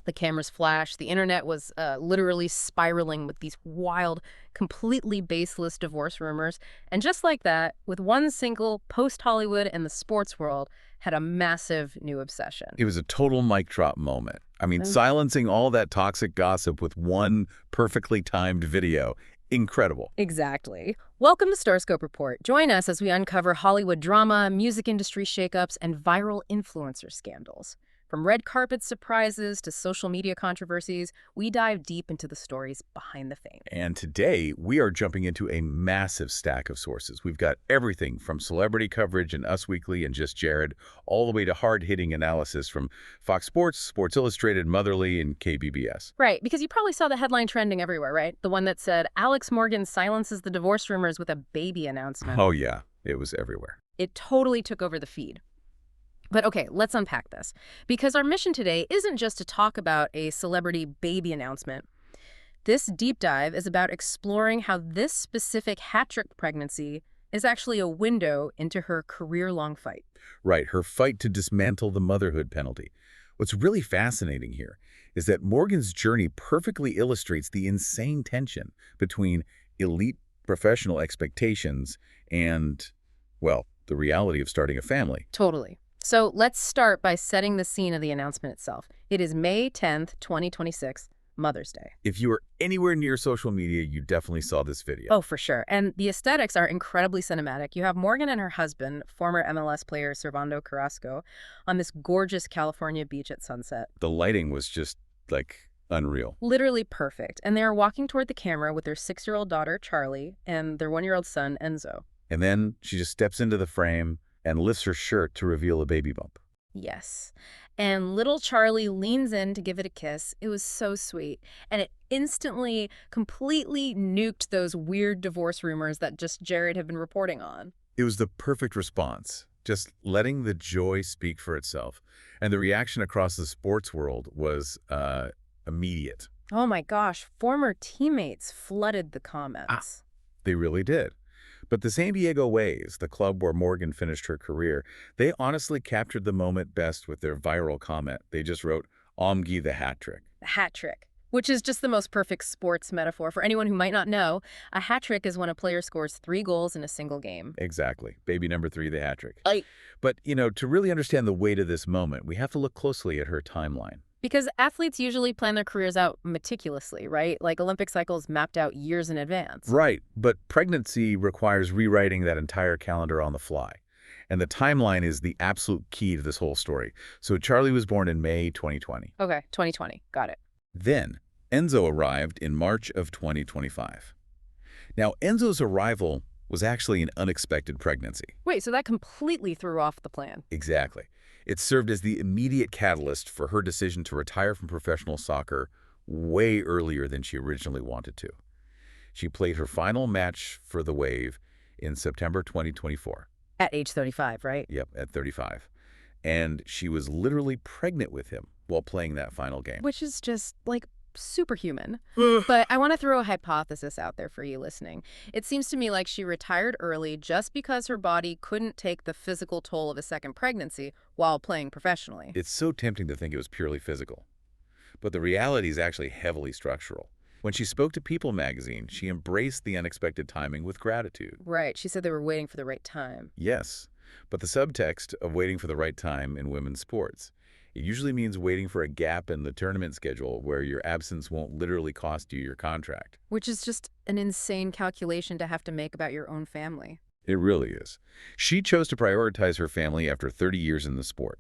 The cameras flashed. The internet was literally spiraling with these wild, completely baseless divorce rumors. And just like that, with one single post Hollywood and the sports world had a massive new obsession. It was a total mic drop moment. I mean, Mm. silencing all that toxic gossip with one perfectly timed video. Incredible. Exactly. Welcome to Starscope Report. Join us as we uncover Hollywood drama, music industry shakeups, and viral influencer scandals. From red carpet surprises to social media controversies, we dive deep into the stories behind the fame. And today, we are jumping into a massive stack of sources. We've got everything from celebrity coverage in Us Weekly and Just Jared, all the way to hard-hitting analysis from Fox Sports, Sports Illustrated, Motherly, and KBBS. Right, because you probably saw the headline trending everywhere, right? The one that said, Alex Morgan silences the divorce rumors with a baby announcement. Oh yeah, it was everywhere. It totally took over the feed. But okay, let's unpack this. Because our mission today isn't just to talk about a celebrity baby announcement. This deep dive is about exploring how this specific hat-trick pregnancy is actually a window into her career-long fight. Right, her fight to dismantle the motherhood penalty. What's really fascinating here is that Morgan's journey perfectly illustrates the insane tension between elite professional expectations and, well, the reality of starting a family. Totally. So let's start by setting the scene of the announcement itself. It is May 10th, 2026, Mother's Day. If you were anywhere near social media, you definitely saw this video. Oh, for sure. And the aesthetics are incredibly cinematic. You have Morgan and her husband, former MLS player Servando Carrasco, on this gorgeous California beach at sunset. The lighting was just, like, unreal. Literally perfect. And they are walking toward the camera with their 6-year-old daughter, Charlie, and their 1-year-old son, Enzo. And then she just steps into the frame and lifts her shirt to reveal a baby bump. Yes. And little Charlie leans in to give it a kiss. It was so sweet. And it instantly, completely nuked those weird divorce rumors that Just Jared had been reporting on. It was the perfect response, just letting the joy speak for itself. And the reaction across the sports world was immediate. Oh my gosh, former teammates flooded the comments. They really did. But the San Diego Waves, the club where Morgan finished her career, they honestly captured the moment best with their viral comment. They just wrote, "Omgi the hat trick." The hat trick, which is just the most perfect sports metaphor. For anyone who might not know, a hat trick is when a player scores 3 goals in a single game. Exactly. Baby number 3, the hat trick. Like, But, to really understand the weight of this moment, we have to look closely at her timeline. because athletes usually plan their careers out meticulously, right? Like Olympic cycles mapped out years in advance. Right, but pregnancy requires rewriting that entire calendar on the fly. And the timeline is the absolute key to this whole story. So Charlie was born in May 2020. Okay, 2020. Got it. Then Enzo arrived in March of 2025. Now, Enzo's arrival was actually an unexpected pregnancy. Wait, so that completely threw off the plan. Exactly. It served as the immediate catalyst for her decision to retire from professional soccer way earlier than she originally wanted to. She played her final match for the Wave in September 2024. At age 35, right? Yep, at 35. And she was literally pregnant with him while playing that final game. Which is just, like, superhuman. But I want to throw a hypothesis out there for you listening. It seems to me like she retired early just because her body couldn't take the physical toll of a second pregnancy while playing professionally. It's so tempting to think it was purely physical. But the reality is actually heavily structural. When she spoke to People magazine, she embraced the unexpected timing with gratitude. Right. She said they were waiting for the right time. Yes, but the subtext of waiting for the right time in women's sports, it usually means waiting for a gap in the tournament schedule where your absence won't literally cost you your contract. Which is just an insane calculation to have to make about your own family. It really is. She chose to prioritize her family after 30 years in the sport.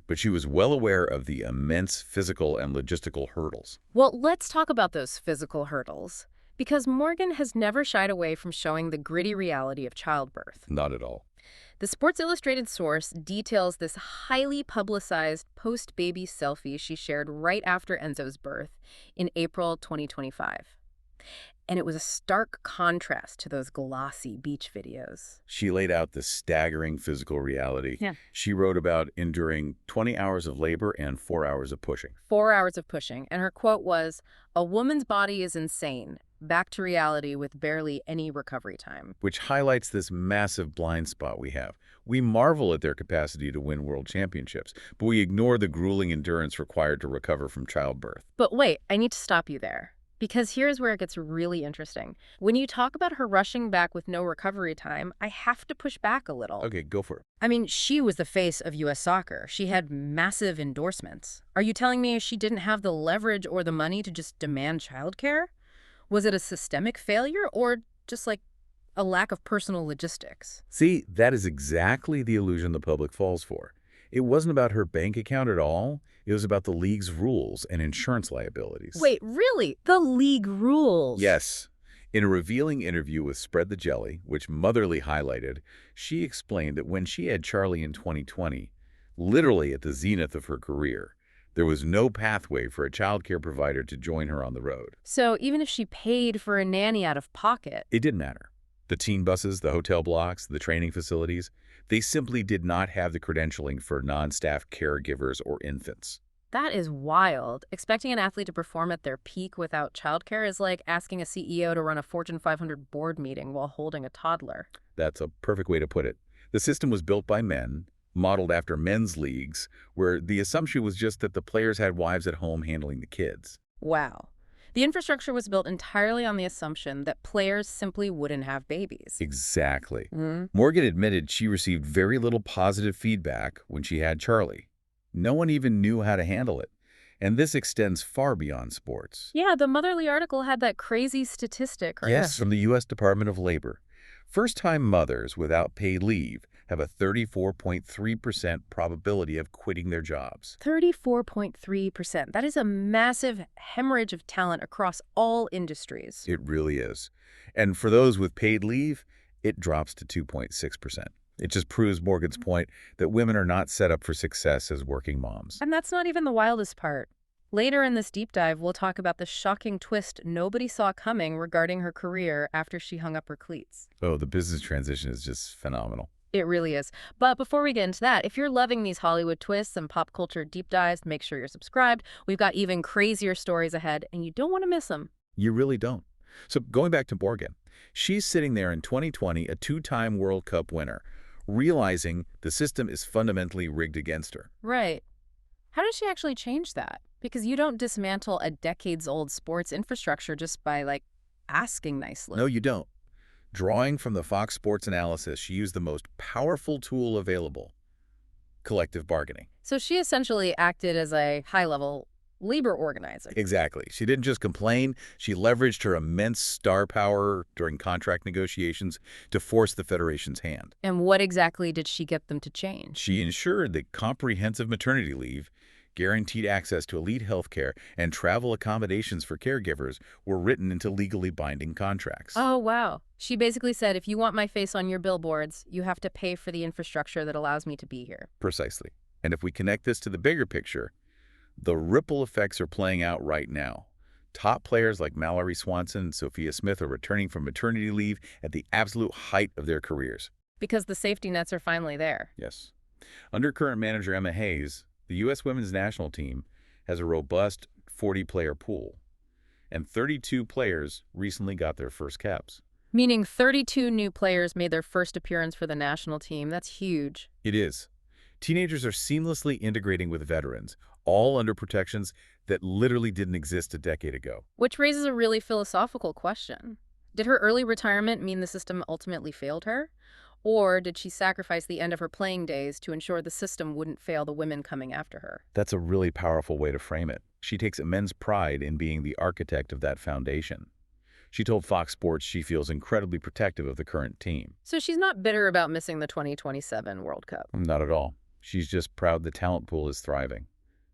But she was well aware of the immense physical and logistical hurdles. Well, let's talk about those physical hurdles. Because Morgan has never shied away from showing the gritty reality of childbirth. Not at all. The Sports Illustrated source details this highly publicized post-baby selfie she shared right after Enzo's birth in April 2025. And it was a stark contrast to those glossy beach videos. She laid out the staggering physical reality. Yeah. She wrote about enduring 20 hours of labor and 4 hours of pushing. 4 hours of pushing. And her quote was, "A woman's body is insane. Back to reality with barely any recovery time." Which highlights this massive blind spot we have. We marvel at their capacity to win world championships, but we ignore the grueling endurance required to recover from childbirth. But wait, I need to stop you there. Because here's where it gets really interesting. When you talk about her rushing back with no recovery time, I have to push back a little. Okay, go for it. I mean, she was the face of U.S. soccer. She had massive endorsements. Are you telling me she didn't have the leverage or the money to just demand childcare? Was it a systemic failure or just like a lack of personal logistics? See, that is exactly the illusion the public falls for. It wasn't about her bank account at all. It was about the league's rules and insurance liabilities. Wait, really? The league rules? Yes. In a revealing interview with Spread the Jelly, which Motherly highlighted, she explained that when she had Charlie in 2020, literally at the zenith of her career, there was no pathway for a childcare provider to join her on the road. So even if she paid for a nanny out of pocket. It didn't matter. The teen buses, the hotel blocks, the training facilities, they simply did not have the credentialing for non-staff caregivers or infants. That is wild. Expecting an athlete to perform at their peak without childcare is like asking a CEO to run a Fortune 500 board meeting while holding a toddler. That's a perfect way to put it. The system was built by men, modeled after men's leagues, where the assumption was just that the players had wives at home handling the kids. Wow. The infrastructure was built entirely on the assumption that players simply wouldn't have babies. Exactly. Morgan admitted she received very little positive feedback when she had Charlie. No one even knew how to handle it. And this extends far beyond sports. Yeah, the Motherly article had that crazy statistic. Right? Yes, from the U.S. Department of Labor. First-time mothers without paid leave have a 34.3% probability of quitting their jobs. 34.3%. That is a massive hemorrhage of talent across all industries. It really is. And for those with paid leave, it drops to 2.6%. It just proves Morgan's point that women are not set up for success as working moms. And that's not even the wildest part. Later in this deep dive, we'll talk about the shocking twist nobody saw coming regarding her career after she hung up her cleats. Oh, the business transition is just phenomenal. It really is. But before we get into that, if you're loving these Hollywood twists and pop culture deep dives, make sure you're subscribed. We've got even crazier stories ahead, and you don't want to miss them. You really don't. So going back to Morgan, she's sitting there in 2020, a two-time World Cup winner, realizing the system is fundamentally rigged against her. Right. How does she actually change that? Because you don't dismantle a decades-old sports infrastructure just by, like, asking nicely. No, you don't. Drawing from the Fox Sports analysis, she used the most powerful tool available, collective bargaining. So she essentially acted as a high-level labor organizer. Exactly. She didn't just complain. She leveraged her immense star power during contract negotiations to force the Federation's hand. And what exactly did she get them to change? She ensured that comprehensive maternity leave, guaranteed access to elite health care, and travel accommodations for caregivers were written into legally binding contracts. Oh, wow. She basically said, if you want my face on your billboards, you have to pay for the infrastructure that allows me to be here. Precisely. And if we connect this to the bigger picture, the ripple effects are playing out right now. Top players like Mallory Swanson and Sophia Smith are returning from maternity leave at the absolute height of their careers. Because the safety nets are finally there. Yes. Under current manager Emma Hayes, the U.S. women's national team has a robust 40-player pool, and 32 players recently got their first caps. Meaning 32 new players made their first appearance for the national team. That's huge. It is. Teenagers are seamlessly integrating with veterans, all under protections that literally didn't exist a decade ago. Which raises a really philosophical question. Did her early retirement mean the system ultimately failed her? Or did she sacrifice the end of her playing days to ensure the system wouldn't fail the women coming after her? That's a really powerful way to frame it. She takes immense pride in being the architect of that foundation. She told Fox Sports she feels incredibly protective of the current team. So she's not bitter about missing the 2027 World Cup. Not at all. She's just proud the talent pool is thriving.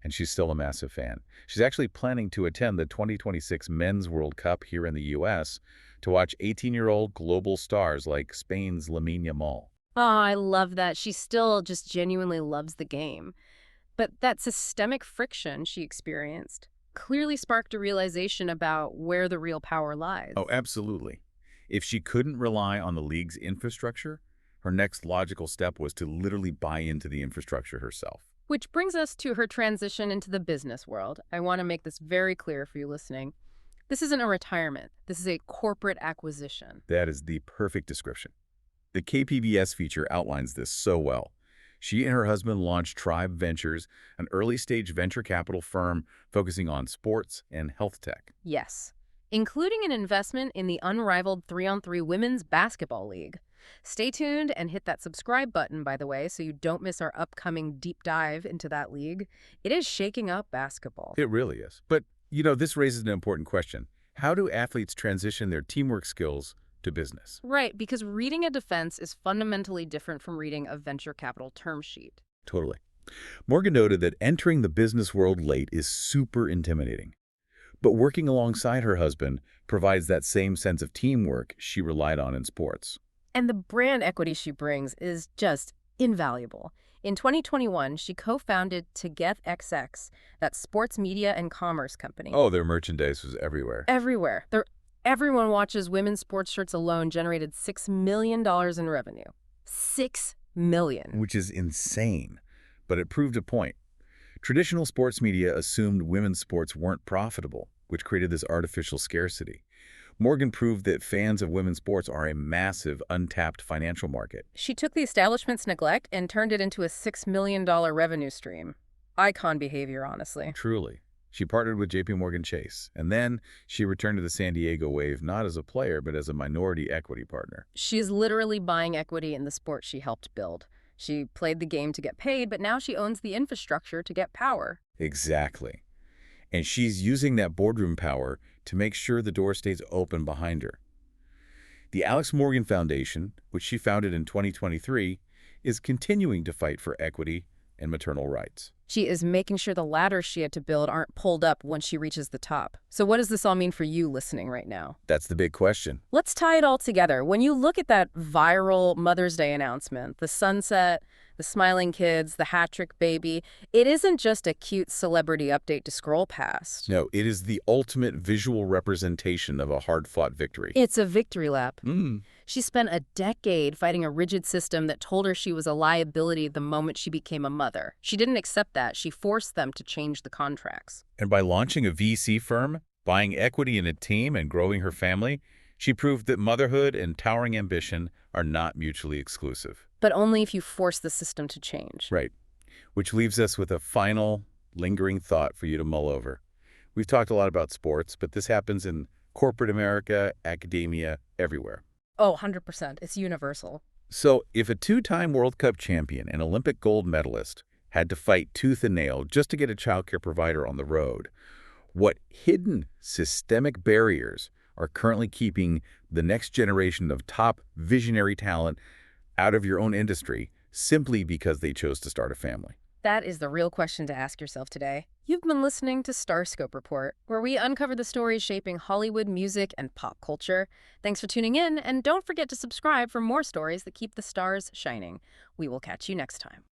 And she's still a massive fan. She's actually planning to attend the 2026 Men's World Cup here in the U.S. to watch 18-year-old global stars like Spain's Lamine Yamal. Oh, I love that. She still just genuinely loves the game. But that systemic friction she experienced clearly sparked a realization about where the real power lies. Oh, absolutely. If she couldn't rely on the league's infrastructure, her next logical step was to literally buy into the infrastructure herself. Which brings us to her transition into the business world. I want to make this very clear for you listening. This isn't a retirement. This is a corporate acquisition. That is the perfect description. The KPBS feature outlines this so well. She and her husband launched Tribe Ventures, an early-stage venture capital firm focusing on sports and health tech. Yes, including an investment in the unrivaled 3-on-3 women's basketball league. Stay tuned and hit that subscribe button, by the way, so you don't miss our upcoming deep dive into that league. It is shaking up basketball. It really is. But, this raises an important question. How do athletes transition their teamwork skills to business? Right, because reading a defense is fundamentally different from reading a venture capital term sheet. Totally. Morgan noted that entering the business world late is super intimidating. But working alongside her husband provides that same sense of teamwork she relied on in sports. And the brand equity she brings is just invaluable. In 2021, she co-founded TogetherXX, that sports media and commerce company. Oh, their merchandise was everywhere. Everywhere. Everyone watches women's sports shirts alone generated $6 million in revenue. $6 million. Which is insane. But it proved a point. Traditional sports media assumed women's sports weren't profitable, which created this artificial scarcity. Morgan proved that fans of women's sports are a massive, untapped financial market. She took the establishment's neglect and turned it into a $6 million revenue stream. Icon behavior, honestly. Truly. She partnered with JPMorgan Chase, and then she returned to the San Diego Wave not as a player, but as a minority equity partner. She's literally buying equity in the sport she helped build. She played the game to get paid, but now she owns the infrastructure to get power. Exactly. And she's using that boardroom power to make sure the door stays open behind her. The Alex Morgan Foundation, which she founded in 2023, is continuing to fight for equity and maternal rights. She is making sure the ladders she had to build aren't pulled up once she reaches the top. So what does this all mean for you listening right now? That's the big question. Let's tie it all together. When you look at that viral Mother's Day announcement, the sunset, the smiling kids, the hat-trick baby, it isn't just a cute celebrity update to scroll past. No, it is the ultimate visual representation of a hard-fought victory. It's a victory lap. She spent a decade fighting a rigid system that told her she was a liability the moment she became a mother. She didn't accept that. She forced them to change the contracts. And by launching a VC firm, buying equity in a team, and growing her family, she proved that motherhood and towering ambition are not mutually exclusive. But only if you force the system to change. Right. Which leaves us with a final, lingering thought for you to mull over. We've talked a lot about sports, but this happens in corporate America, academia, everywhere. Oh, 100%. It's universal. So if a two-time World Cup champion and Olympic gold medalist had to fight tooth and nail just to get a childcare provider on the road, what hidden systemic barriers are currently keeping the next generation of top visionary talent out of your own industry simply because they chose to start a family? That is the real question to ask yourself today. You've been listening to Starscope Report, where we uncover the stories shaping Hollywood, music, and pop culture. Thanks for tuning in, and don't forget to subscribe for more stories that keep the stars shining. We will catch you next time.